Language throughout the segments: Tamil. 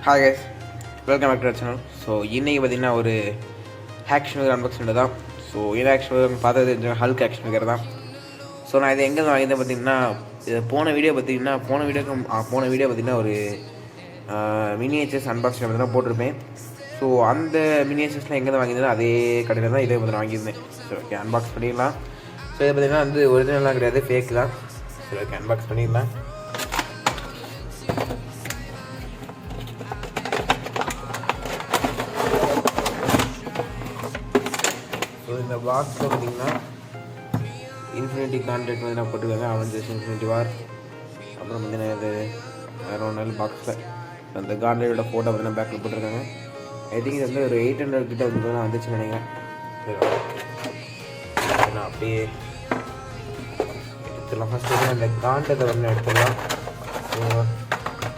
Hi guys, welcome back to our channel. So இன்றைக்கி பார்த்திங்கன்னா ஒரு ஆக்ஷன் ஃபிகர் அன்பாக்சிங் தான். ஸோ இந்த ஆக்ஷன் ஃபிகர் பார்த்தது ஹல்க் ஆக்ஷன் ஃபிகர் தான். ஸோ நான் இதை எங்கே வாங்கியிருந்தேன் பார்த்திங்கன்னா, இது போன வீடியோ பார்த்திங்கன்னா ஒரு மினியேச்சர்ஸ் அன்பாக்சிங் அப்படி தான் போட்டிருப்பேன். ஸோ அந்த மினியேச்சர்ஸ்லாம் எங்கே தான் வாங்கியிருந்தேன் அதே கடையில் தான் இதே வந்து வாங்கியிருந்தேன். ஸோ ஓகே, அன்பாக்ஸ் பண்ணிடலாம். ஸோ இது பார்த்திங்கன்னா வந்து ஒரிஜினலாக கிடையாது, ஃபேக் தான். சரி ஓகே, அன்பாக்ஸ் பண்ணிடலாம். ஸோ இந்த பாக்ஸில் பார்த்திங்கன்னா இன்ஃபினிட்டி கான்ட்ராக்ட் வந்து நான் போட்டுருக்காங்க. அவெஞ்சர்ஸ் இன்ஃபினிட்டி வார். அப்புறம் வந்து இது வேறு ஒன்று நாள் பாக்ஸில் அந்த கான்ட்ராக்டோட ஃபோட்டோ வந்து பேக்கில் போட்டிருக்காங்க. ஐ திங்க் இது வந்து ஒரு 800 கிட்ட வந்து நான் வந்துச்சுன்னு நினைக்கிறேன். நான் அப்படியே எடுத்துடலாம். ஃபஸ்ட்டு வந்து அந்த கான்ட்ராக்டை வந்து எடுத்துடலாம். ஸோ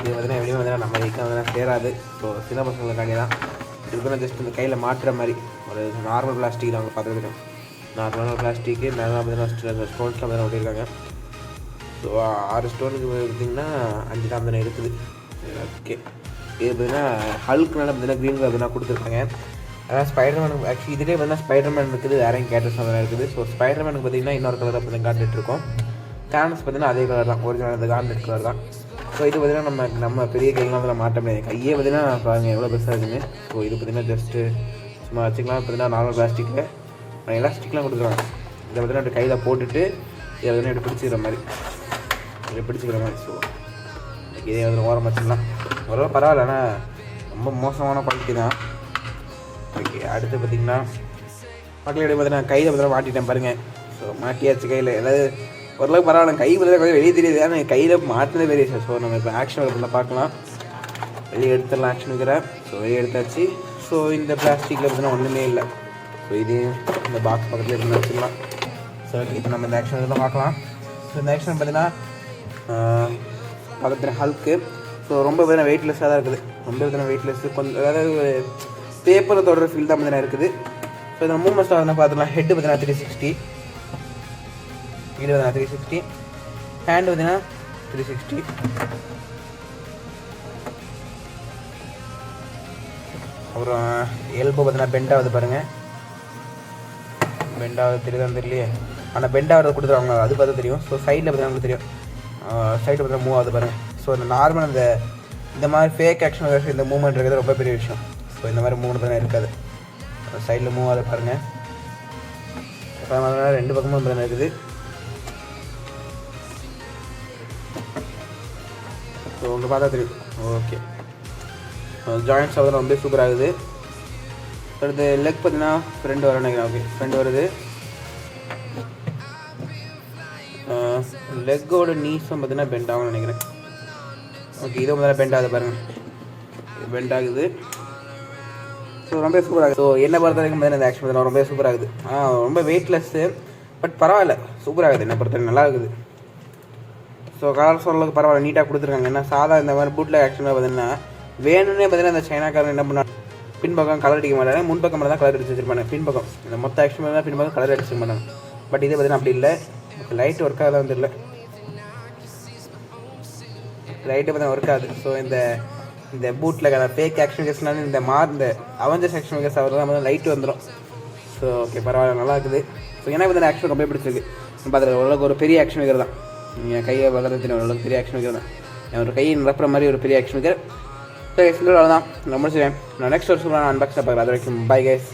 இது வந்து எப்படியும் வந்து நம்ம வீட்டில் வந்து சேராது. ஸோ சின்ன பசங்களுக்காண்டி தான் இதுக்குன்னு ஜஸ்ட் இந்த கையில் மாட்டுற மாதிரி ஒரு நார்மல் பிளாஸ்டிக் தான் அவங்க பார்த்துருக்கேன். நார்மலான பிளாஸ்டிக்கு மேலே பார்த்தீங்கன்னா ஸ்டோன்ஸ்லாம் வந்து ஒட்டியிருக்காங்க. ஸோ 6 ஸ்டோனுக்கு பார்த்திங்கன்னா 5 தான் வந்து இருக்குது. ஓகே, இது பார்த்திங்கன்னா ஹல்க்னால பார்த்திங்கன்னா க்ரீன் கலர் தான் கொடுத்துருக்காங்க. அதான் ஸ்பைடர்மேனுக்கு ஆக்சுவலி இதிலே பார்த்தீங்கன்னா ஸ்பைடர்மேன் இருக்குது, வேறையும் கேரக்டர்ஸ் தான் இருக்குது. ஸோ ஸ்பைடர்மேனுக்கு பார்த்திங்கன்னா இன்னொரு கலர் தான் கான்ட்ராக்ட் இருக்கும். தேனஸ் பார்த்திங்கன்னா அதே கலர் தான், ஒரிஜினல் அந்த கான்ட்ராக்ட் கலர் தான். ஸோ இது பார்த்திங்கன்னா நம்ம பெரிய கையெல்லாம் அதில் மாட்ட முடியாது. கையே பார்த்திங்கன்னா பாருங்கள் எவ்வளோ பெருசாக இருக்குங்க. ஸோ இது பார்த்திங்கன்னா ஜஸ்ட்டு சும்மா வச்சுக்கலாம். பார்த்திங்கன்னா நார்மல் பிளாஸ்டிக்கில் எலாஸ்டிக்லாம் கொடுத்துருவாங்க. இதை பார்த்திங்கன்னா அப்படி கையில் போட்டுட்டு இதை பார்த்திங்கன்னா இப்படி பிடிச்சிக்கிற மாதிரி ஸோ இதே வந்து ஓரம் வச்சுக்கலாம். ஓரளவு பரவாயில்ல, ஆனால் ரொம்ப மோசமான குவாலிட்டி தான். ஓகே, அடுத்து பார்த்திங்கன்னா மக்கள் பார்த்திங்கன்னா கையில் பார்த்திங்கன்னா மாட்டிட்டேன் பாருங்கள். ஸோ மாட்டியாச்சு கையில். ஏதாவது ஓரளவுக்கு பரவாயில்ல. கை பார்த்திங்கன்னா கொஞ்சம் வெளியே தெரியுது, ஆனால் கையில் மாட்டினது பெரிய சார். ஸோ நம்ம இப்போ ஆக்ஷன் ஃபிகரில் பார்க்கலாம். வெளியே எடுத்துடலாம் ஆக்ஷன் ஃபிகரை. ஸோ வெளியே எடுத்தாச்சு. ஸோ இந்த பிளாஸ்டிக்கில் பார்த்திங்கன்னா ஒன்றுமே இல்லை. ஸோ இது இந்த பாக்ஸ் பக்கத்தில் இருந்து வச்சுக்கலாம். ஸோ இப்போ நம்ம இந்த ஆக்ஷன் ஃபிகரில் பார்க்கலாம். ஸோ இந்த ஆக்ஷன் பார்த்திங்கன்னா பக்கத்தில் ஹல்க்கு. ஸோ ரொம்ப பார்த்திங்கன்னா வெயிட்லெஸ்ஸாக தான் இருக்குது. ரொம்ப பார்த்திங்கன்னா வெயிட்லெஸ்ஸு கொஞ்சம் அதாவது பேப்பரை தொடர ஃபீல் தான் பார்த்திங்கன்னா இருக்குது. ஸோ இந்த மூமெண்ட்ஸ் பார்த்திங்கன்னா பார்த்துக்கலாம். ஹெட்டு பார்த்திங்கன்னா 360, இது பார்த்திங்கன்னா 360, ஹேண்டு பார்த்திங்கன்னா 360, அப்புறம் எல்போ பார்த்திங்கன்னா பெண்ட் ஆகுது பாருங்கள். பெண்ட் ஆகுது தெரியுதான்னு தெரியலையே, ஆனால் பெண்ட் ஆகிறது கொடுத்துருவாங்க, அது பார்த்தா தெரியும். ஸோ சைடில் பார்த்திங்கன்னா உங்களுக்கு தெரியும், சைடு பார்த்திங்கன்னா மூவ் ஆகுது பாருங்கள். ஸோ இந்த நார்மல் இந்த மாதிரி ஃபேக் ஆக்ஷன் இந்த மூவ்மெண்ட் இருக்கிறது ரொம்ப பெரிய விஷயம். ஸோ இந்த மாதிரி மூவ்மெண்ட் தான் இருக்காது. சைடில் மூவ் ஆகுது பாருங்கள். ரெண்டு பக்கமும் பார்த்திங்கன்னா இருக்குது. ஸோ உங்கள் பார்த்தா தெரியும். ஓகே, ஜாயிண்ட்ஸ் அதெல்லாம் ரொம்ப சூப்பராக இருக்குது. அடுத்து லெக் பார்த்தீங்கன்னா ஃப்ரெண்டு வர நினைக்கிறேன். ஓகே, ஃப்ரெண்டு வருது. லெக்கோட நீஸும் பார்த்தீங்கன்னா பெண்ட் ஆகும்னு நினைக்கிறேன். ஓகே, இதுவும் பார்த்தீங்கன்னா பெண்ட் ஆகுது பாருங்கள், பெண்ட் ஆகுது. ஸோ ரொம்ப சூப்பராகுது. ஸோ என்ன பொறுத்த வரைக்கும் பார்த்தீங்கன்னா இந்த ஆக்ஷன் பார்த்தீங்கன்னா ரொம்ப சூப்பராகுது. ரொம்ப வெயிட்லெஸ்ஸு, பட் பரவாயில்ல, சூப்பராகுது. என்ன பொறுத்த வரைக்கும் நல்லா இருக்குது. ஸோ கலர் சொல்லுறதுக்கு பரவாயில்ல, நீட்டாக கொடுத்துருக்காங்க. ஏன்னா சாதா இந்த மாதிரி பூட்டில் ஆக்ஷனில் பார்த்தீங்கன்னா வேணும்னே பார்த்தீங்கன்னா இந்த சைனாக்காரன் என்ன பண்ணால் பின்பக்கம் கலர் அடிக்க மாட்டாங்க, முன்பக்கம் தான் கலர் அடிச்சு வச்சிருப்பாங்க. பின்பக்கம் இந்த மொத்த ஆக்ஷன் தான் பின்பக்கம் கலர் அடிச்சு மாட்டாங்க. பட் இதே பார்த்தீங்கன்னா அப்படி இல்லை. லைட் ஒர்க் ஆகுதா வந்து இல்லை, லைட்டு பார்த்தா ஒர்க் ஆகுது. ஸோ இந்த பூட்டில் ஃபேக் ஆக்ஷன் ஃபிகர்ஸ்னால இந்த அவெஞ்சர்ஸ் ஆக்ஷன் ஃபிகர்ஸ் அவர்கள் லைட்டு வந்துடும். ஸோ ஓகே, பரவாயில்ல, நல்லா இருக்குது. ஸோ எனக்கு வந்து ஆக்ஷன் ரொம்ப பிடிச்சிருக்கு. பார்த்துருக்க ஓரளவுக்கு ஒரு பெரிய ஆக்ஷன் ஃபிகர் தான். நீங்கள் கையை வளர்ந்து தெரியும், ஓரளவுக்கு பெரிய ஆக்ஷன் ஃபிகர் தான். ஒரு கையை நிரப்புற மாதிரி ஒரு பெரிய ஆக்ஷன் ஃபிகர். ஸோ அவ்வளோதான், ரொம்ப செய்வேன். நான் நெக்ஸ்ட் வருஷம் நான் அன்பாக்ஸில் பார்க்குறேன். அது வரைக்கும் பை கைஸ்.